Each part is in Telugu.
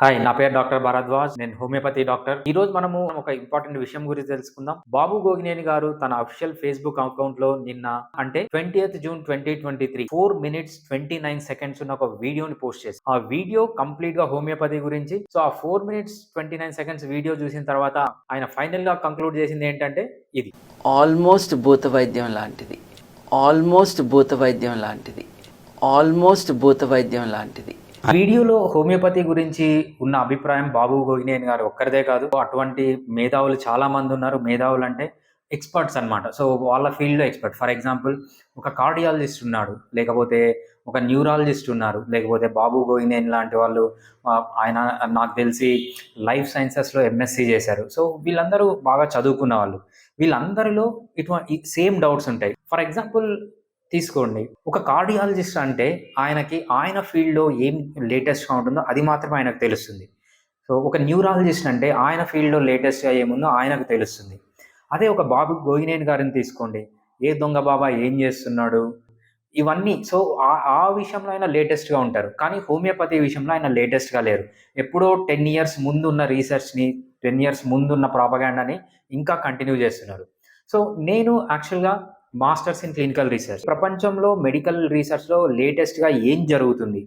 హాయ్, నా పేరు డాక్టర్ భరద్వాజ్. నేను హోమియోపతి డాక్టర్. ఈ రోజు మనము ఒక ఇంపార్టెంట్ విషయం గురించి తెలుసుకుందాం. బాబు గోగినేని గారు తన అఫీషియల్ ఫేస్‌బుక్ అకౌంట్‌లో నిన్న అంటే 20th జూన్ 2023 4 మినిట్స్ 29 సెకండ్స్ ఉన్న ఒక వీడియోని పోస్ట్ చేశారు. ఆ వీడియో కంప్లీట్‌గా హోమియోపతి గురించి. సో, ఆ 4 మినిట్స్ 29 సెకండ్స్ వీడియో చూసిన తర్వాత ఆయన ఫైనల్‌గా కంక్లూడ్ చేసింది ఏంటంటే ఇది. ఆల్మోస్ట్ భూత వైద్యం లాంటిది. ఆల్మోస్ట్ భూత వైద్యం లాంటిది. ఆల్మోస్ట్ భూత వైద్యం లాంటిది. వీడియోలో హోమియోపతి గురించి ఉన్న అభిప్రాయం బాబు గోగినేని గారు ఒక్కరిదే కాదు. అటువంటి మేధావులు చాలా మంది ఉన్నారు. మేధావులు అంటే ఎక్స్పర్ట్స్ అన్నమాట. సో, వాళ్ళ ఫీల్డ్‌లో ఎక్స్పర్ట్. ఫర్ ఎగ్జాంపుల్ ఒక కార్డియాలజిస్ట్ ఉన్నాడు. లేకపోతే ఒక న్యూరాలజిస్ట్ ఉన్నారు. లేకపోతే బాబు గోగినేని లాంటి వాళ్ళు ఆయన నాకు తెలిసి లైఫ్ సైన్సెస్‌లో ఎంఎస్సీ చేశారు. సో, వీళ్ళందరూ బాగా చదువుకున్న వాళ్ళు. వీళ్ళందరిలో సేమ్ డౌట్స్ ఉంటాయి. ఫర్ ఎగ్జాంపుల్ తీసుకోండి. ఒక కార్డియాలజిస్ట్ అంటే ఆయన ఫీల్డ్‌లో ఏం లేటెస్ట్‌గా ఉంటుందో అది మాత్రమే ఆయనకు తెలుస్తుంది. సో, ఒక న్యూరాలజిస్ట్ అంటే ఆయన ఫీల్డ్‌లో లేటెస్ట్‌గా ఏముందో ఆయనకు తెలుస్తుంది. అదే ఒక బాబు గోగినేని గారిని తీసుకోండి. ఏ దొంగ బాబా ఏం చేస్తున్నాడు? ఇవన్నీ సో, ఆ విషయంలో ఆయన లేటెస్ట్‌గా ఉంటారు. కానీ హోమియోపతి విషయంలో ఆయన లేటెస్ట్‌గా లేరు. ఎప్పుడో 10 ఇయర్స్ ముందున్న రీసెర్చ్‌ని, 10 ఇయర్స్ ముందున్న ప్రాపగాండాని ఇంకా కంటిన్యూ చేస్తున్నారు. సో, నేను యాక్చువల్‌గా మాస్టర్స్ ఇన్ క్లినికల్ రీసెర్చ్. ప్రపంచంలో మెడికల్ రీసెర్చ్‌లో లేటెస్ట్‌గా ఏం జరుగుతుంది?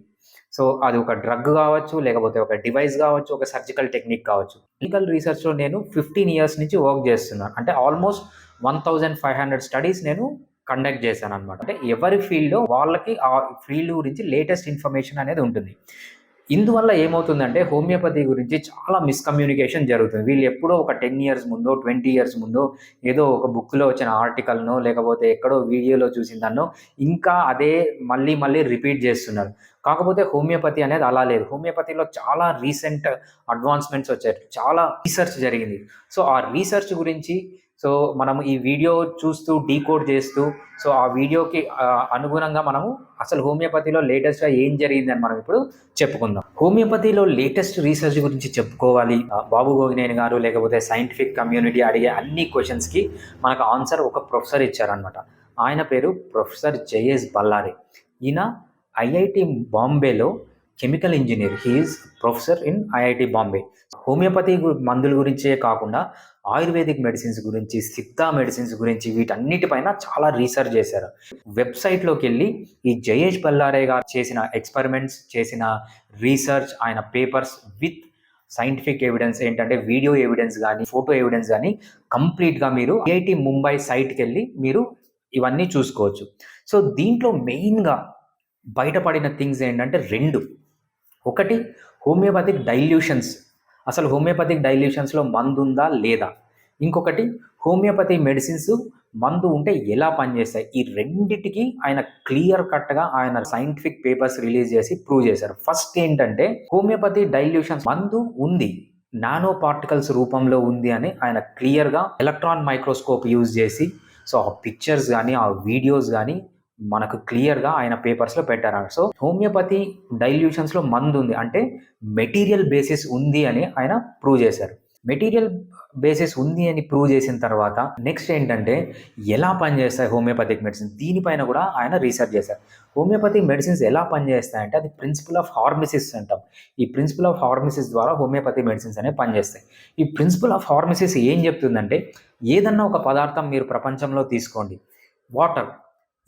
సో, అది ఒక డ్రగ్ కావచ్చు, లేకపోతే ఒక డివైస్ కావచ్చు, ఒక సర్జికల్ టెక్నిక్ కావచ్చు. క్లినికల్ రీసెర్చ్‌లో నేను 15 ఇయర్స్ నుంచి వర్క్ చేస్తున్నాను. అంటే ఆల్మోస్ట్ 1500 స్టడీస్ నేను కండక్ట్ చేశాననమాట. అంటే ఎవరి ఫీల్డ్‌లో వాళ్ళకి ఆ ఫీల్డ్ గురించి లేటెస్ట్ ఇన్ఫర్మేషన్ అనేది ఉంటుంది. ఇందువల్ల ఏమవుతుందంటే హోమియోపతి గురించి చాలా మిస్‌కమ్యూనికేషన్ జరుగుతుంది. వీళ్ళు ఎప్పుడో ఒక 10 ఇయర్స్ ముందో, 20 ఇయర్స్ ముందో ఏదో ఒక బుక్‌లో వచ్చిన ఆర్టికల్‌నో, లేకపోతే ఎక్కడో వీడియోలో చూసిన దాన్నో ఇంకా అదే మళ్ళీ మళ్ళీ రిపీట్ చేస్తున్నారు. కాకపోతే హోమియోపతి అనేది అలా లేదు. హోమియోపతిలో చాలా రీసెంట్ అడ్వాన్స్‌మెంట్స్ వచ్చాయి. చాలా రీసెర్చ్ జరిగింది. సో, ఆ రీసెర్చ్ గురించి మనం ఈ వీడియో చూస్తూ డీకోడ్ చేస్తూ ఆ వీడియోకి అనుగుణంగా మనము అసలు హోమియోపతిలో లేటెస్ట్‌గా ఏం జరిగిందని మనం ఇప్పుడు చెప్పుకుందాం. హోమియోపతిలో లేటెస్ట్ రీసెర్చ్ గురించి చెప్పుకోవాలి. బాబు గోగినేని గారు లేకపోతే సైంటిఫిక్ కమ్యూనిటీ అడిగే అన్ని క్వెషన్స్‌కి మనకు ఆన్సర్ ఒక ప్రొఫెసర్ ఇచ్చారనమాట. ఆయన పేరు ప్రొఫెసర్ జయేష్ బల్లారి. ఈయన ఐఐటి బాంబేలో chemical engineer. He is professor in IIT Bombay. Homeopathy మందుల గురించే కాకుండా ఆయుర్వేదిక్ మెడిసిన్స్ గురించి, సిద్ధా మెడిసిన్స్ గురించి వీటన్నిటిపైన చాలా రీసెర్చ్ చేశారు. వెబ్సైట్‌లోకి వెళ్ళి ఈ జయేష్ బల్లారే గారు చేసిన ఎక్స్పెరిమెంట్స్, చేసిన రీసెర్చ్, ఆయన పేపర్స్ విత్ సైంటిఫిక్ ఎవిడెన్స్ ఏంటంటే వీడియో ఎవిడెన్స్ కానీ, ఫోటో ఎవిడెన్స్ కానీ కంప్లీట్‌గా మీరు ఐఐటి ముంబై సైట్‌కి వెళ్ళి మీరు ఇవన్నీ చూసుకోవచ్చు. సో, దీంట్లో మెయిన్‌గా బయటపడిన థింగ్స్ ఏంటంటే 2. ఒకటి హోమియోపతిక్ డైల్యూషన్స్. అసలు హోమియోపతిక్ డైల్యూషన్స్‌లో మందుందా? లేదా? ఇంకొకటి హోమియోపతి మెడిసిన్స్ మందు ఉంటే ఎలా పనిచేస్తాయి? ఈ రెండిటికి ఆయన క్లియర్ కట్‌గా ఆయన సైంటిఫిక్ పేపర్స్ రిలీజ్ చేసి ప్రూవ్ చేశారు. ఫస్ట్ ఏంటంటే హోమియోపతి డైల్యూషన్స్ మందు ఉంది. నానో పార్టికల్స్ రూపంలో ఉంది అని ఆయన క్లియర్‌గా ఎలక్ట్రాన్ మైక్రోస్కోప్ యూజ్ చేసి ఆ పిక్చర్స్ గానీ, ఆ వీడియోస్ గానీ మనకు క్లియర్‌గా ఆయన పేపర్స్‌లో పెట్టారన్నమాట. సో, హోమియోపతి డైల్యూషన్స్‌లో మందుంది. అంటే మెటీరియల్ బేసిస్ ఉంది అని ఆయన ప్రూవ్ చేశారు. మెటీరియల్ బేసిస్ ఉంది అని ప్రూవ్ చేసిన తర్వాత నెక్స్ట్ ఏంటంటే ఎలా పనిచేస్తాయి హోమియోపతిక్ మెడిసిన్స్? దీనిపైన కూడా ఆయన రీసెర్చ్ చేశారు. హోమియోపతి మెడిసిన్స్ ఎలా పనిచేస్తాయంటే అది ప్రిన్సిపల్ ఆఫ్ హార్మసిస్ అంటాం. ఈ ప్రిన్సిపల్ ఆఫ్ హార్మసిస్ ద్వారా హోమియోపతి మెడిసిన్స్ అనేవి పనిచేస్తాయి. ఈ ప్రిన్సిపల్ ఆఫ్ హార్మసిస్ ఏం చెప్తుందంటే ఏదన్నా ఒక పదార్థం మీరు ప్రపంచంలో తీసుకోండి. వాటర్.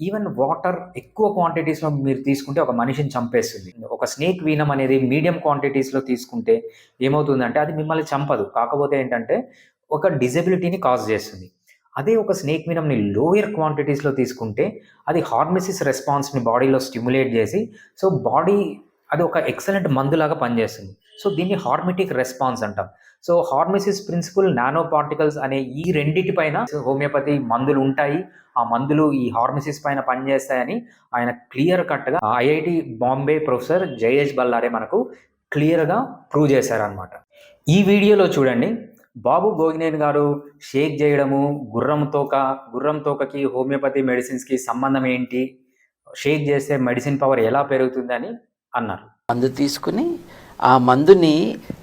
ఈవెన్ వాటర్ ఎక్కువ క్వాంటిటీస్‌లో మీరు తీసుకుంటే ఒక మనిషిని చంపేస్తుంది. ఒక స్నేక్ వీనం అనేది మీడియం క్వాంటిటీస్‌లో తీసుకుంటే ఏమవుతుందంటే అది మిమ్మల్ని చంపదు. కాకపోతే ఏంటంటే ఒక డిజబిలిటీని కాజ్ చేస్తుంది. అదే ఒక స్నేక్ వీనంని లోయర్ క్వాంటిటీస్‌లో తీసుకుంటే అది హార్మసిస్ రెస్పాన్స్‌ని బాడీలో స్టిమ్యులేట్ చేసి బాడీ అది ఒక ఎక్సలెంట్ మందులాగా పనిచేస్తుంది. దీన్ని హార్మిటిక్ రెస్పాన్స్ అంటాం. హార్మసిస్ ప్రిన్సిపల్, నానో పార్టికల్స్ అనే ఈ రెండిటిపైన హోమియోపతి మందులు ఉంటాయి. ఆ మందులు ఈ హార్మసిస్ పైన పనిచేస్తాయని ఆయన క్లియర్ కట్‌గా ఐఐటి బాంబే ప్రొఫెసర్ జయేష్ బల్లారే మనకు క్లియర్‌గా ప్రూవ్ చేశారనమాట. ఈ వీడియోలో చూడండి. బాబు గోగినేని గారు షేక్ చేయడము, గుర్రం తోకకి హోమియోపతి మెడిసిన్స్‌కి సంబంధం ఏంటి? షేక్ చేస్తే మెడిసిన్ పవర్ ఎలా పెరుగుతుందని అన్నారు. మందు తీసుకుని ఆ మందుని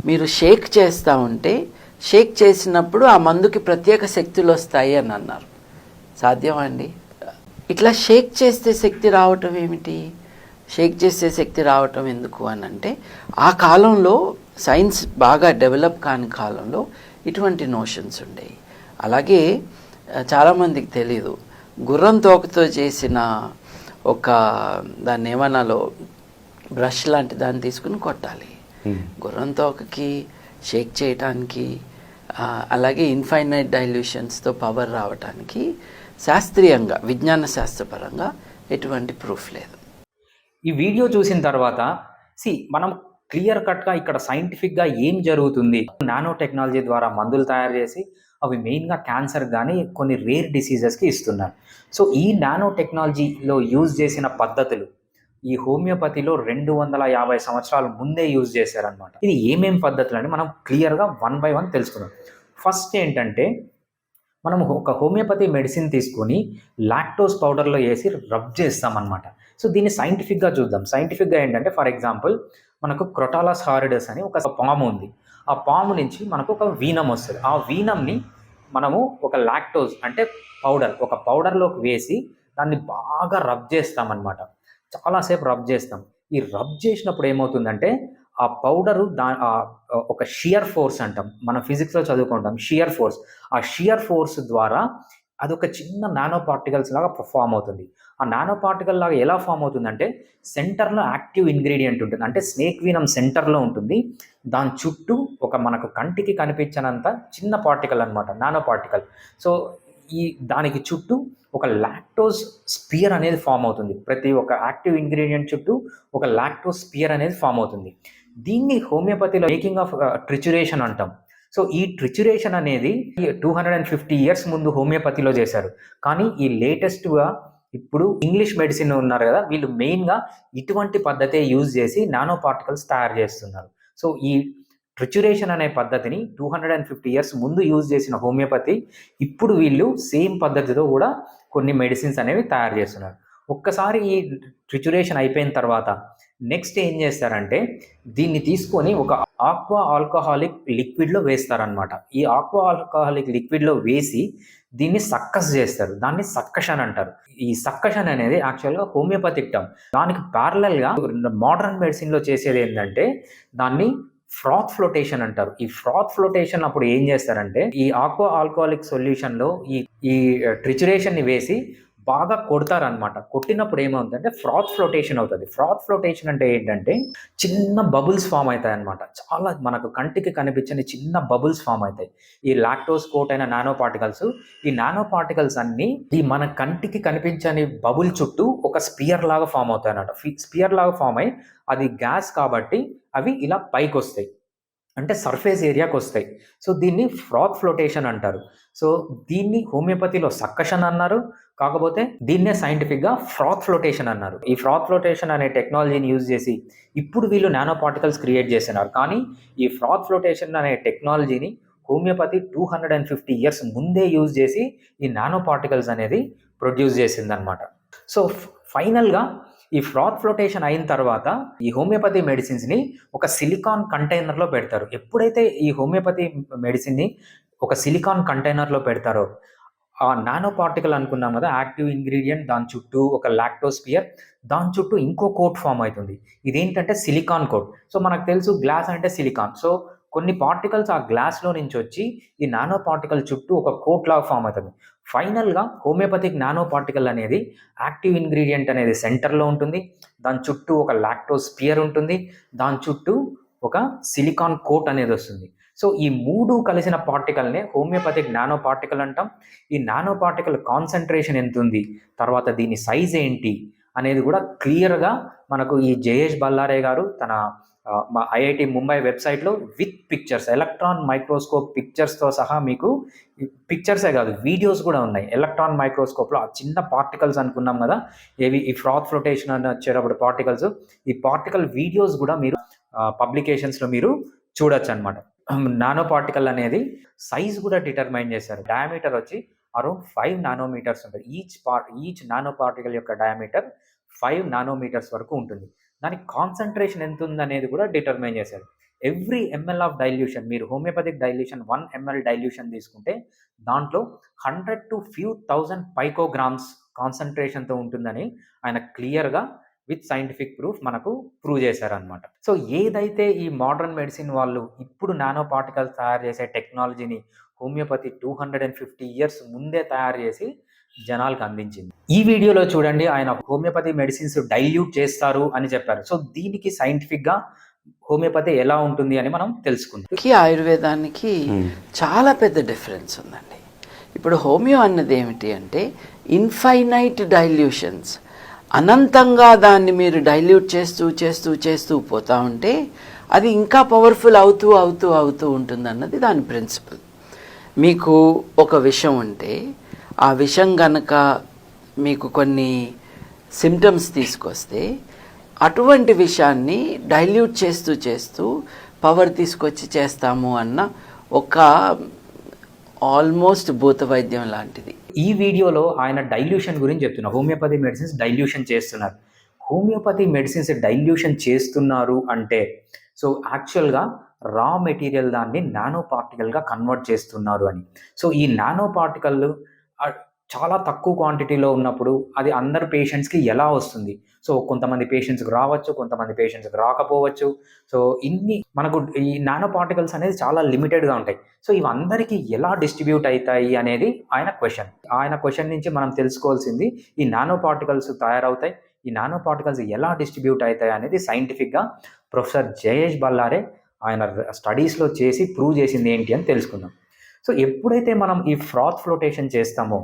మీరు షేక్ చేస్తూ ఉంటే షేక్ చేసినప్పుడు ఆ మందుకి ప్రత్యేక శక్తులు వస్తాయి అని అన్నారు. సాధ్యమా అండి? ఇట్లా షేక్ చేస్తే శక్తి రావటం ఏమిటి? షేక్ చేసే శక్తి రావటం ఎందుకు అని అంటే ఆ కాలంలో సైన్స్ బాగా డెవలప్ కాని కాలంలో ఇటువంటి నోషన్స్ ఉండేవి. అలాగే చాలామందికి తెలీదు, గుర్రం తోకతో చేసిన ఒక దాన్ని ఏమన్నాలో బ్రష్ లాంటి దాన్ని తీసుకుని కొట్టాలి. గుర్రం తోకకి షేక్ చేయటానికి అలాగే ఇన్ఫైనైట్ డైల్యూషన్స్తో పవర్ రావటానికి శాస్త్రీయంగా విజ్ఞాన శాస్త్రపరంగా ఎటువంటి ప్రూఫ్ లేదు. ఈ వీడియో చూసిన తర్వాత మనం క్లియర్ కట్గా ఇక్కడ సైంటిఫిక్గా ఏం జరుగుతుంది, నానో టెక్నాలజీ ద్వారా మందులు తయారు చేసి అవి మెయిన్గా క్యాన్సర్ కానీ కొన్ని రేర్ డిసీజెస్కి ఇస్తున్నారు. సో ఈ నానో టెక్నాలజీలో యూజ్ చేసిన పద్ధతులు ఈ హోమియోపతిలో 250 సంవత్సరాల ముందే యూజ్ చేశారనమాట. ఇది ఏమేం పద్ధతులు అని మనం క్లియర్గా 1 by 1 తెలుసుకుందాం. ఫస్ట్ ఏంటంటే, మనం ఒక హోమియోపతి మెడిసిన్ తీసుకొని లాక్టోస్ పౌడర్లో వేసి రబ్ చేస్తామన్నమాట. సో దీన్ని సైంటిఫిక్గా చూద్దాం. సైంటిఫిక్గా ఏంటంటే, ఫర్ ఎగ్జాంపుల్ మనకు క్రొటాలస్ హారిడస్ అని ఒక పాము ఉంది. ఆ పాము నుంచి మనకు ఒక వీనం వస్తుంది. ఆ వీనంని మనము ఒక లాక్టోస్ అంటే ఒక పౌడర్లోకి వేసి దాన్ని బాగా రబ్ చేస్తామన్నమాట. చాలాసేపు రబ్ చేస్తాం. ఈ రబ్ చేసినప్పుడు ఏమవుతుందంటే, ఆ పౌడరు ఒక షియర్ ఫోర్స్ అంటాం, మనం ఫిజిక్స్లో చదువుకుంటాం షియర్ ఫోర్స్. ఆ షియర్ ఫోర్స్ ద్వారా అదొక చిన్న నానో పార్టికల్స్ లాగా ఫామ్ అవుతుంది. ఆ నానో పార్టికల్ లాగా ఎలా ఫామ్ అవుతుందంటే, సెంటర్లో యాక్టివ్ ఇంగ్రీడియంట్ ఉంటుంది, అంటే స్నేక్ వీనం సెంటర్లో ఉంటుంది. దాని చుట్టూ మనకు కంటికి కనిపించనంత చిన్న పార్టికల్ అనమాట, నానో పార్టికల్. సో దానికి చుట్టూ ఒక లాక్టోస్ స్పియర్ అనేది ఫామ్ అవుతుంది. ప్రతి ఒక్క యాక్టివ్ ఇంగ్రీడియంట్ చుట్టూ ఒక లాక్టోస్ స్పియర్ అనేది ఫామ్ అవుతుంది. దీన్ని హోమియోపతిలో మేకింగ్ ఆఫ్ ట్రిచురేషన్ అంటాం. సో ఈ ట్రిచురేషన్ అనేది 250 years ముందు హోమియోపతిలో చేశారు. కానీ ఈ లేటెస్ట్గా ఇప్పుడు ఇంగ్లీష్ మెడిసిన్ ఉన్నారు కదా, వీళ్ళు మెయిన్గా ఇటువంటి పద్ధతే యూజ్ చేసి నానో పార్టికల్స్ తయారు చేస్తున్నారు. సో ఈ ట్రిచురేషన్ అనే పద్ధతిని 250 years ముందు యూజ్ చేసిన హోమియోపతి ఇప్పుడు వీళ్ళు సేమ్ పద్ధతితో కూడా కొన్ని మెడిసిన్స్ అనేవి తయారు చేస్తున్నారు. ఒక్కసారి ఈ ట్రిచురేషన్ అయిపోయిన తర్వాత నెక్స్ట్ ఏం చేస్తారంటే, దీన్ని తీసుకొని ఒక ఆక్వా ఆల్కహాలిక్ లిక్విడ్లో వేస్తారనమాట. ఈ ఆక్వా ఆల్కహాలిక్ లిక్విడ్లో వేసి దీన్ని సక్కస్ చేస్తారు. దాన్ని సక్కషన్ అంటారు. ఈ సక్కషన్ అనేది యాక్చువల్గా హోమియోపతిక్ టర్మ్. దానికి ప్యారలల్గా మోడర్న్ మెడిసిన్లో చేసేది ఏంటంటే, దాన్ని ఫ్రాత్ ఫ్లోటేషన్ అంటారు. ఈ ఫ్రాత్ ఫ్లోటేషన్ అప్పుడు ఏం చేస్తారంటే, ఈ ఆక్వా ఆల్కహాలిక్ సొల్యూషన్లో ఈ ట్రిచురేషన్ని వేసి బాగా కొడతారనమాట. కొట్టినప్పుడు ఏమవుతుందంటే ఫ్రాత్ ఫ్లోటేషన్ అవుతుంది. ఫ్రాత్ ఫ్లోటేషన్ అంటే ఏంటంటే, చిన్న బబుల్స్ ఫామ్ అవుతాయి అనమాట. చాలా మనకు కంటికి కనిపించని చిన్న బబుల్స్ ఫామ్ అవుతాయి. ఈ లాక్టోస్ కోట్ అయిన నానో పార్టికల్స్, ఈ నానో పార్టికల్స్ అన్నీ ఈ మన కంటికి కనిపించని బబుల్ చుట్టూ ఒక స్పియర్ లాగా ఫామ్ అవుతాయి అన్నమాట. స్పియర్ లాగా ఫామ్ అయ్యి అది గ్యాస్ కాబట్టి అవి ఇలా పైకి వస్తాయి, అంటే సర్ఫేస్ ఏరియాకి వస్తాయి. సో దీన్ని ఫ్రాత్ ఫ్లోటేషన్ అంటారు. సో దీన్ని హోమియోపతిలో సక్కషన్ అన్నారు, కాకపోతే దీన్నే సైంటిఫిక్గా ఫ్రాత్ ఫ్లోటేషన్ అన్నారు. ఈ ఫ్రాత్ ఫ్లోటేషన్ అనే టెక్నాలజీని యూజ్ చేసి ఇప్పుడు వీళ్ళు నానో పార్టికల్స్ క్రియేట్ చేస్తున్నారు. కానీ ఈ ఫ్రాత్ ఫ్లోటేషన్ అనే టెక్నాలజీని హోమియోపతి 250 years ముందే యూజ్ చేసి ఈ నానో పార్టికల్స్ అనేది ప్రొడ్యూస్ చేసిందనమాట. సో ఫైనల్గా ఈ ఫ్రాత్ ఫ్లోటేషన్ అయిన తర్వాత ఈ హోమియోపతి మెడిసిన్స్ని ఒక సిలికాన్ కంటైనర్లో పెడతారు. ఎప్పుడైతే ఈ హోమియోపతి మెడిసిన్ని ఒక సిలికాన్ కంటైనర్లో పెడతారో, ఆ నానో పార్టికల్ అనుకున్నాం కదా, యాక్టివ్ ఇంగ్రీడియంట్, దాని చుట్టూ ఒక లాక్టోస్పియర్, దాని చుట్టూ ఇంకో కోట్ ఫామ్ అవుతుంది. ఇదేంటంటే సిలికాన్ కోట్. సో మనకు తెలుసు గ్లాస్ అంటే సిలికాన్. సో కొన్ని పార్టికల్స్ ఆ గ్లాస్లో నుంచి వచ్చి ఈ నానో పార్టికల్ చుట్టూ ఒక కోట్ లాగా ఫామ్ అవుతుంది. ఫైనల్గా హోమియోపతిక్ నానో పార్టికల్ అనేది యాక్టివ్ ఇంగ్రీడియంట్ అనేది సెంటర్లో ఉంటుంది. దాని చుట్టూ ఒక లాక్టోస్పియర్ ఉంటుంది. దాని చుట్టూ ఒక సిలికాన్ కోట్ అనేది వస్తుంది. సో ఈ మూడు కలిసిన పార్టికల్నే హోమియోపతిక్ నానో పార్టికల్ అంటాం. ఈ నానో పార్టికల్ కాన్సన్ట్రేషన్ ఎంత ఉంది, తర్వాత దీని సైజ్ ఏంటి అనేది కూడా క్లియర్గా మనకు ఈ జయేష్ బల్లారే గారు తన మా ఐఐటి ముంబై వెబ్సైట్లో విత్ పిక్చర్స్, ఎలక్ట్రాన్ మైక్రోస్కోప్ పిక్చర్స్తో సహా మీకు పిక్చర్సే కాదు వీడియోస్ కూడా ఉన్నాయి. ఎలక్ట్రాన్ మైక్రోస్కోప్లో ఆ చిన్న పార్టికల్స్ అనుకున్నాం కదా, ఏవి ఈ ఫ్రాత్ ఫ్లోటేషన్ అని వచ్చేటప్పుడు పార్టికల్స్, ఈ పార్టికల్ వీడియోస్ కూడా మీరు పబ్లికేషన్స్లో మీరు చూడొచ్చు అనమాట. నానో పార్టికల్ అనేది సైజ్ కూడా డిటర్మైన్ చేశారు. డయామీటర్ వచ్చి అరౌండ్ 5 నానోమీటర్స్ ఉంటుంది. ఈచ్ నానో పార్టికల్ యొక్క డయామీటర్ 5 నానోమీటర్స్ వరకు ఉంటుంది. దాని కాన్సన్ట్రేషన్ ఎంత ఉందనేది కూడా డిటర్మైన్ చేశారు. ఎవ్రీ ఎంఎల్ ఆఫ్ డైల్యూషన్, మీరు హోమియోపతిక్ డైల్యూషన్ 1 ml డైల్యూషన్ తీసుకుంటే దాంట్లో 100 to few thousand పైకోగ్రామ్స్ కాన్సన్ట్రేషన్తో ఉంటుందని ఆయన క్లియర్గా విత్ సైంటిఫిక్ ప్రూఫ్ మనకు ప్రూవ్ చేశారనమాట. సో ఏదైతే ఈ మోడర్న్ మెడిసిన్ వాళ్ళు ఇప్పుడు నానో పార్టికల్స్ తయారు చేసే టెక్నాలజీని హోమియోపతి 250 ఇయర్స్ ముందే తయారు చేసి జనాలకు అందించింది. ఈ వీడియోలో చూడండి, ఆయన హోమియోపతి మెడిసిన్స్ డైల్యూట్ చేస్తారు అని చెప్పారు. సో దీనికి సైంటిఫిక్గా హోమియోపతి ఎలా ఉంటుంది అని మనం తెలుసుకుందాం. ఆయుర్వేదానికి చాలా పెద్ద డిఫరెన్స్ ఉందండి. ఇప్పుడు హోమియో అన్నది ఏమిటి అంటే ఇన్ఫైనైట్ డైల్యూషన్స్, అనంతంగా దాన్ని మీరు డైల్యూట్ చేస్తూ చేస్తూ చేస్తూ పోతూ ఉంటే అది ఇంకా పవర్ఫుల్ అవుతూ అవుతూ అవుతూ ఉంటుంది అన్నది దాని ప్రిన్సిపల్. మీకు ఒక విషం ఉంటే ఆ విషం గనక మీకు కొన్ని సిమ్టమ్స్ తీసుకొస్తే అటువంటి విషయాన్ని డైల్యూట్ చేస్తూ చేస్తూ పవర్ తీసుకొచ్చి చేస్తాము అన్న ఒక ఆల్మోస్ట్ భూత వైద్యం లాంటిది. ఈ వీడియోలో ఆయన డైల్యూషన్ గురించి చెప్తున్నారు. హోమియోపతి మెడిసిన్స్ డైల్యూషన్ చేస్తున్నారు. హోమియోపతి మెడిసిన్స్ డైల్యూషన్ చేస్తున్నారు అంటే సో యాక్చువల్గా రా మెటీరియల్ దాన్ని నానో పార్టికల్గా కన్వర్ట్ చేస్తున్నారు అని. సో ఈ నానో పార్టికల్ చాలా తక్కువ క్వాంటిటీలో ఉన్నప్పుడు అది అందరు పేషెంట్స్కి ఎలా వస్తుంది? సో కొంతమంది పేషెంట్స్కి రావచ్చు, కొంతమంది పేషెంట్స్కి రాకపోవచ్చు. సో మనకు ఈ నానో పార్టికల్స్ అనేది చాలా లిమిటెడ్గా ఉంటాయి. సో ఇవి అందరికీ ఎలా డిస్ట్రిబ్యూట్ అవుతాయి అనేది ఆయన క్వశ్చన్ నుంచి మనం తెలుసుకోవాల్సింది, ఈ నానో పార్టికల్స్ తయారవుతాయి, ఈ నానో పార్టికల్స్ ఎలా డిస్ట్రిబ్యూట్ అవుతాయి అనేది సైంటిఫిక్గా ప్రొఫెసర్ జయేష్ బల్లారే ఆయన స్టడీస్లో చేసి ప్రూవ్ చేసింది ఏంటి అని తెలుసుకుందాం. సో ఎప్పుడైతే మనం ఈ ఫ్రాత్ ఫ్లోటేషన్ చేస్తామో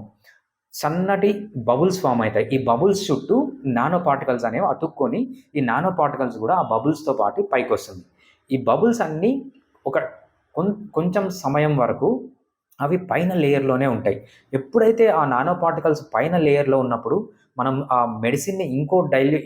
సన్నటి బబుల్స్ ఫామ్ అవుతాయి. ఈ బబుల్స్ చుట్టూ నానో పార్టికల్స్ అనేవి అతుక్కొని ఈ నానో పార్టికల్స్ కూడా ఆ బబుల్స్తో పాటు పైకి వస్తుంది. ఈ బబుల్స్ అన్నీ ఒక కొంచెం సమయం వరకు అవి పైన లేయర్లోనే ఉంటాయి. ఎప్పుడైతే ఆ నానో పార్టికల్స్ పైన లేయర్లో ఉన్నప్పుడు మనం ఆ మెడిసిన్ని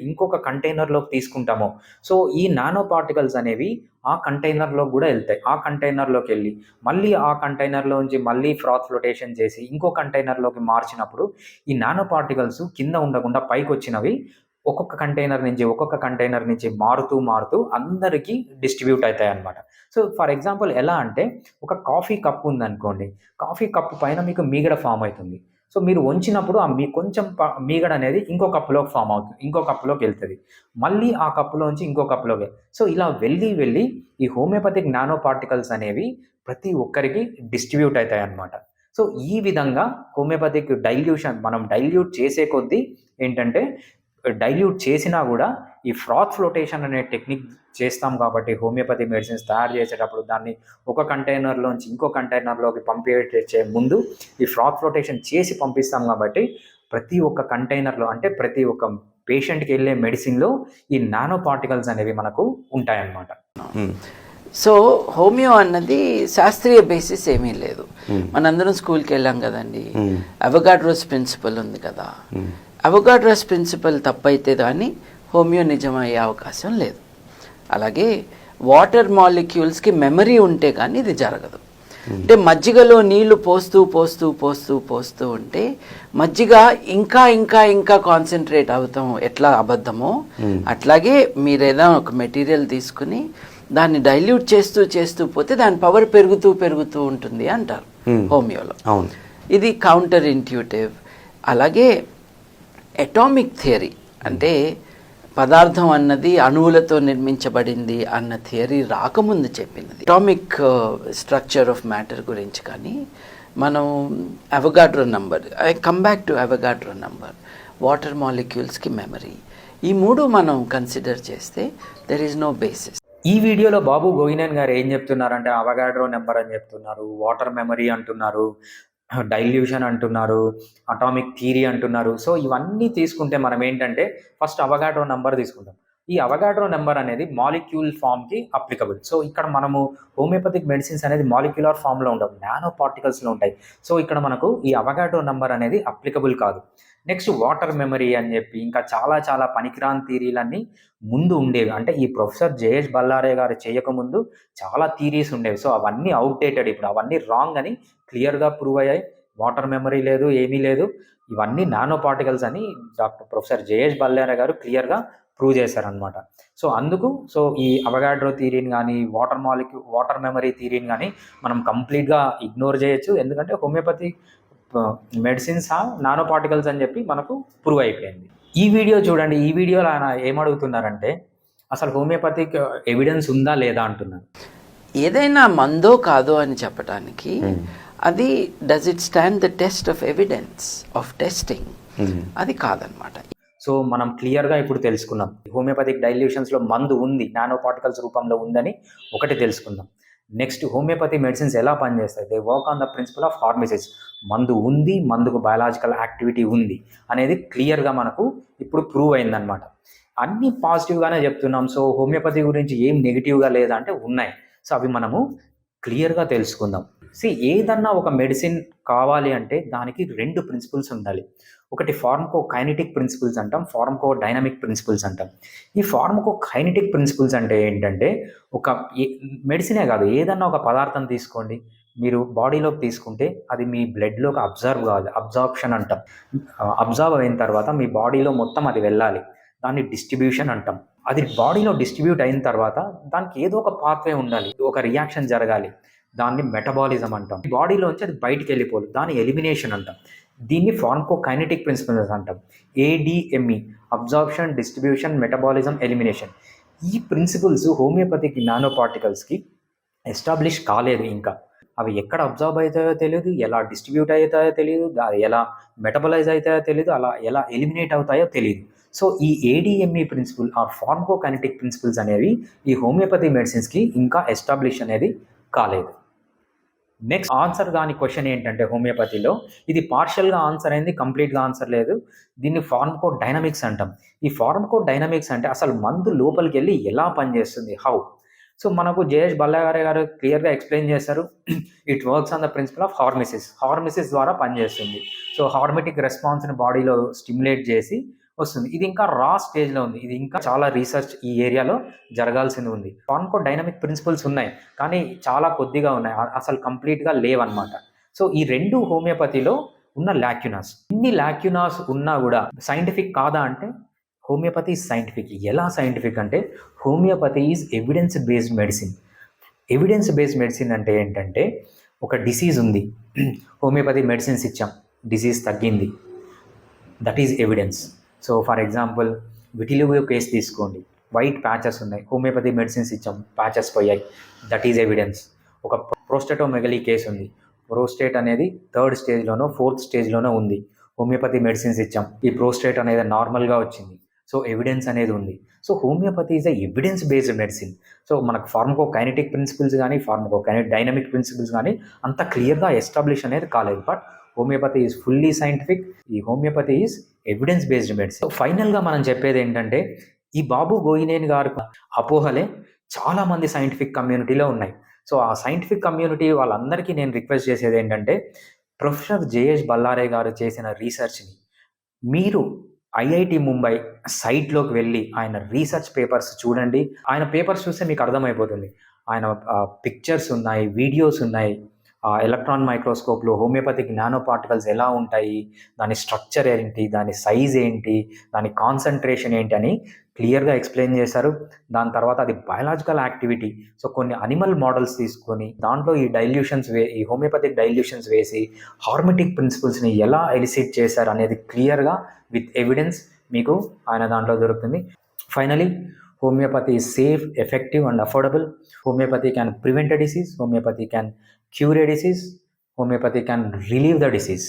ఇంకొక కంటైనర్లోకి తీసుకుంటామో సో ఈ నానో పార్టికల్స్ అనేవి ఆ కంటైనర్లోకి కూడా వెళ్తాయి. ఆ కంటైనర్లోకి వెళ్ళి మళ్ళీ ఆ కంటైనర్లోంచి మళ్ళీ ఫ్రాత్ ఫ్లోటేషన్ చేసి ఇంకో కంటైనర్లోకి మార్చినప్పుడు ఈ నానో పార్టికల్స్ కింద ఉండకుండా పైకి వచ్చినవి ఒక్కొక్క కంటైనర్ నుంచి మారుతూ అందరికీ డిస్ట్రిబ్యూట్ అవుతాయి అన్నమాట. సో ఫర్ ఎగ్జాంపుల్ ఎలా అంటే ఒక కాఫీ కప్ ఉందనుకోండి, కాఫీ కప్పు పైన మీకు మీగడ ఫామ్ అవుతుంది. సో మీరు వంచినప్పుడు ఆ కొంచెం మీగడ అనేది ఇంకో కప్పులోకి ఫామ్ అవుతుంది, ఇంకో కప్పులోకి వెళ్తుంది, మళ్ళీ ఆ కప్పులోంచి ఇంకో కప్పులోకి. సో ఇలా వెళ్ళి ఈ హోమియోపతిక్ నానో పార్టికల్స్ అనేవి ప్రతి ఒక్కరికి డిస్ట్రిబ్యూట్ అవుతాయి అన్నమాట. సో ఈ విధంగా హోమియోపతిక్ మనం డైల్యూట్ చేసే కొద్దీ ఏంటంటే డైల్యూట్ చేసినా కూడా ఈ ఫ్రాత్ ఫ్లోటేషన్ అనే టెక్నిక్ చేస్తాం కాబట్టి హోమియోపతి మెడిసిన్స్ తయారు చేసేటప్పుడు దాన్ని ఒక కంటైనర్లోంచి ఇంకో కంటైనర్లోకి పంపించే ముందు ఈ ఫ్రాత్ ఫ్లోటేషన్ చేసి పంపిస్తాం కాబట్టి ప్రతి ఒక్క కంటైనర్లో అంటే ప్రతి ఒక్క పేషెంట్కి వెళ్ళే మెడిసిన్లో ఈ నానో పార్టికల్స్ అనేవి మనకు ఉంటాయన్నమాట. సో హోమియో అన్నది శాస్త్రీయ బేసిస్ ఏమీ లేదు. మనందరం స్కూల్కి వెళ్ళాం కదండి, అవగాడ్రోస్ ప్రిన్సిపల్ ఉంది కదా, అవగాడ్రోస్ ప్రిన్సిపల్ తప్పైతే కానీ హోమియో నిజమయ్యే అవకాశం లేదు. అలాగే వాటర్ మాలిక్యూల్స్కి మెమరీ ఉంటే కానీ ఇది జరగదు. అంటే మజ్జిగలో నీళ్లు పోస్తూ ఉంటే మజ్జిగ ఇంకా కాన్సన్ట్రేట్ అవుతాం ఎట్లా అబద్ధమో అట్లాగే మీరేదో ఒక మెటీరియల్ తీసుకుని దాన్ని డైల్యూట్ చేస్తూ పోతే దాని పవర్ పెరుగుతూ ఉంటుంది అంటారు హోమియోలో. ఇది కౌంటర్ ఇంట్యూటివ్. అలాగే అటామిక్ థియరీ అంటే పదార్థం అన్నది అణువులతో నిర్మించబడింది అన్న థియరీ రాకముందు చెప్పినది. అటామిక్ స్ట్రక్చర్ ఆఫ్ మ్యాటర్ గురించి కానీ మనం Avogadro number, I come back to Avogadro number, water మాలిక్యూల్స్కి మెమరీ, ఈ మూడు మనం కన్సిడర్ చేస్తే దెర్ ఈజ్ నో బేసిస్. ఈ వీడియోలో బాబు గోగినేన్ గారు ఏం చెప్తున్నారంటే అవగాడ్రో నెంబర్ అని చెప్తున్నారు, వాటర్ మెమరీ అంటున్నారు, డైల్యూషన్ అంటున్నారు, అటామిక్ థియరీ అంటున్నారు. సో ఇవన్నీ తీసుకుంటే మనం ఏంటంటే ఫస్ట్ అవగాడ్రో నెంబర్ తీసుకుంటాం. ఈ అవగాడ్రో నెంబర్ అనేది మాలిక్యూల్ ఫామ్కి అప్లికబుల్. సో ఇక్కడ మనము హోమియోపతిక్ మెడిసిన్స్ అనేది మాలిక్యులర్ ఫామ్లో ఉండవు, నానో పార్టికల్స్లో ఉంటాయి. సో ఇక్కడ మనకు ఈ అవగాడ్రో నెంబర్ అనేది అప్లికబుల్ కాదు. నెక్స్ట్ వాటర్ మెమరీ అని చెప్పి ఇంకా చాలా పనికిరాని థియరీలన్నీ ముందు ఉండేవి. అంటే ఈ ప్రొఫెసర్ జయేష్ బల్లారే గారు చేయకముందు చాలా థియరీస్ ఉండేవి. సో అవన్నీ అవుట్డేటెడ్, ఇప్పుడు అవన్నీ రాంగ్ అని క్లియర్గా ప్రూవ్ అయ్యాయి. వాటర్ మెమరీ లేదు, ఏమీ లేదు, ఇవన్నీ నానో పార్టికల్స్ అని ప్రొఫెసర్ జయేష్ బల్లారే గారు క్లియర్గా ప్రూవ్ చేశారనమాట. సో ఈ అవగాడ్రో థియరీని కానీ వాటర్ మెమరీ థియరీని కానీ మనం కంప్లీట్గా ఇగ్నోర్ చేయొచ్చు. ఎందుకంటే హోమియోపతి మెడిసిన్స్ నానో పార్టికల్స్ అని చెప్పి మనకు ప్రూవ్ అయిపోయింది. ఈ వీడియో చూడండి. ఈ వీడియోలో ఆయన ఏమడుగుతున్నారంటే, అసలు హోమియోపతిక్ ఎవిడెన్స్ ఉందా లేదా అంటున్నారు. ఏదైనా మందో కాదో అని చెప్పడానికి అది does it stand the test of evidence of testing, అది కాదనమాట. సో మనం క్లియర్గా ఇప్పుడు తెలుసుకున్నాం, హోమియోపతిక్ డైల్యూషన్స్లో మందు ఉంది, నానో పార్టికల్స్ రూపంలో ఉందని ఒకటి తెలుసుకుందాం. నెక్స్ట్, హోమియోపతి మెడిసిన్స్ ఎలా పనిచేస్తాయి? They work on the principle of hormesis. మందు ఉంది, మందుకు బయాలజికల్ యాక్టివిటీ ఉంది అనేది క్లియర్గా మనకు ఇప్పుడు ప్రూవ్ అయిందనమాట. అన్నీ పాజిటివ్గానే చెప్తున్నాం. సో హోమియోపతి గురించి ఏం నెగిటివ్గా లేదా అంటే ఉన్నాయి. సో అవి మనము క్లియర్గా తెలుసుకుందాం. ఏదన్నా ఒక మెడిసిన్ కావాలి అంటే దానికి 2 ప్రిన్సిపల్స్ ఉండాలి. ఒకటి ఫార్మకోకైనెటిక్ ప్రిన్సిపల్స్ అంటాం, ఫార్మకోడైనమిక్ ప్రిన్సిపల్స్ అంటాం. ఈ ఫార్మకోకైనెటిక్ ప్రిన్సిపల్స్ అంటే ఏంటంటే, ఒక మెడిసినే కాదు, ఏదన్నా ఒక పదార్థం తీసుకోండి, మీరు బాడీలోకి తీసుకుంటే అది మీ బ్లడ్లోకి అబ్జర్వ్ కావాలి, అబ్జార్ప్షన్ అంటాం. అబ్జర్వ్ అయిన తర్వాత మీ బాడీలో మొత్తం అది వెళ్ళాలి, దాన్ని డిస్ట్రిబ్యూషన్ అంటాం. అది బాడీలో డిస్ట్రిబ్యూట్ అయిన తర్వాత దానికి ఏదో ఒక పాత్వే ఉండాలి, ఒక రియాక్షన్ జరగాలి, దాన్ని మెటబాలిజం అంటాం. బాడీలోంచి అది బయటికి వెళ్ళిపోవాలి, దాన్ని ఎలిమినేషన్ అంటాం. దీన్ని ఫార్మకోకైనెటిక్ ప్రిన్సిపల్స్ అంటాం. ADME, absorption, distribution, metabolism, elimination. ఈ ప్రిన్సిపల్స్ హోమియోపతిక్ నానో పార్టికల్స్కి ఎస్టాబ్లిష్ కాలేదు ఇంకా. అవి ఎక్కడ అబ్జర్వ్ అవుతాయో తెలియదు, ఎలా డిస్ట్రిబ్యూట్ అవుతాయో తెలియదు, ఎలా మెటబలైజ్ అవుతాయో తెలియదు, అలా ఎలా ఎలిమినేట్ అవుతాయో తెలియదు. సో ఈ ADME ప్రిన్సిపల్ ఆర్ ఫార్మకోకైనెటిక్ ప్రిన్సిపల్స్ అనేవి ఈ హోమియోపతి మెడిసిన్స్కి ఇంకా ఎస్టాబ్లిష్ అనేది కాలేదు. నెక్స్ట్, ఆన్సర్ కాని క్వశ్చన్ ఏంటంటే హోమియోపతిలో, ఇది పార్షియల్గా ఆన్సర్ అయింది, కంప్లీట్గా ఆన్సర్ లేదు. దీన్ని ఫార్మకోడైనమిక్స్ అంటాం. ఈ ఫార్మకోడైనమిక్స్ అంటే అసలు మందు లోపలికి వెళ్ళి ఎలా పనిచేస్తుంది, హౌ. సో మనకు జేఎస్ బల్లాగారే గారు క్లియర్గా ఎక్స్ప్లెయిన్ చేశారు. It works on the principle of hormesis ద్వారా పనిచేస్తుంది. సో హార్మోటిక్ రెస్పాన్స్ని బాడీలో స్టిమ్యులేట్ చేసి వస్తుంది. ఇది ఇంకా రా స్టేజ్లో ఉంది, ఇది ఇంకా చాలా రీసెర్చ్ ఈ ఏరియాలో జరగాల్సింది ఉంది. ఫార్మకోడైనమిక్ ప్రిన్సిపల్స్ ఉన్నాయి, కానీ చాలా కొద్దిగా ఉన్నాయి, అసలు కంప్లీట్గా లేవన్నమాట. సో ఈ 2 హోమియోపతిలో ఉన్న లాక్యునాస్. ఇన్ని లాక్యునాస్ ఉన్నా కూడా సైంటిఫిక్ కాదా అంటే, హోమియోపతి ఈజ్ సైంటిఫిక్. ఎలా సైంటిఫిక్ అంటే, homeopathy is evidence based medicine. Evidence based medicine అంటే ఏంటంటే, ఒక డిసీజ్ ఉంది, హోమియోపతి మెడిసిన్స్ ఇచ్చాం, డిసీజ్ తగ్గింది, that is evidence. So for example, vitiligo case తీసుకోండి, వైట్ ప్యాచెస్ ఉన్నాయి, హోమియోపతి మెడిసిన్స్ ఇచ్చాం, ప్యాచెస్ పోయాయి, దట్ ఈజ్ ఎవిడెన్స్. ఒక ప్రోస్టేటోమెగలీ కేసు ఉంది, ప్రోస్టేట్ అనేది 3rd స్టేజ్లోనో 4th స్టేజ్లోనో ఉంది, హోమియోపతి మెడిసిన్స్ ఇచ్చాం, ఈ ప్రోస్టేట్ అనేది నార్మల్గా వచ్చింది, సో ఎవిడెన్స్ అనేది ఉంది. So homeopathy is evidence based medicine. So మనకు ఫార్మకోకైనెటిక్ ప్రిన్సిపల్స్ కానీ డైనమిక్ ప్రిన్సిపల్స్ కానీ అంత క్లియర్గా ఎస్టాబ్లిష్ అనేది కాలేదు. But homeopathy is fully scientific. ఈ homeopathy is evidence based medicine. So ఫైనల్గా మనం చెప్పేది ఏంటంటే, ఈ బాబు గోగినేని గారు అపోహలే చాలామంది సైంటిఫిక్ కమ్యూనిటీలో ఉన్నాయి. సో ఆ సైంటిఫిక్ కమ్యూనిటీ వాళ్ళందరికీ నేను రిక్వెస్ట్ చేసేది ఏంటంటే, ప్రొఫెసర్ జేఎస్ బల్లారే గారు చేసిన రీసెర్చ్ని మీరు IIT ముంబై సైట్లోకి వెళ్ళి ఆయన రీసెర్చ్ పేపర్స్ చూడండి. ఆయన పేపర్స్ చూస్తే మీకు అర్థమైపోతుంది. ఆయన పిక్చర్స్ ఉన్నాయి, వీడియోస్ ఉన్నాయి, ఎలక్ట్రాన్ మైక్రోస్కోప్లో హోమియోపతిక్ నానో పార్టికల్స్ ఎలా ఉంటాయి, దాని స్ట్రక్చర్ ఏంటి, దాని సైజ్ ఏంటి, దాని కాన్సన్ట్రేషన్ ఏంటి అని క్లియర్గా ఎక్స్ప్లెయిన్ చేశారు. దాని తర్వాత అది బయాలజికల్ యాక్టివిటీ. సో కొన్ని అనిమల్ మోడల్స్ తీసుకొని దాంట్లో ఈ హోమియోపతిక్ డైల్యూషన్స్ వేసి హార్మోటిక్ ప్రిన్సిపల్స్ని ఎలా ఎలిసిట్ చేశారు అనేది క్లియర్గా విత్ ఎవిడెన్స్ మీకు ఆయన దాంట్లో దొరుకుతుంది. Finally, homeopathy is safe, effective and affordable. Homeopathy can prevent a disease, homeopathy can cure a disease, homeopathy can relieve the disease.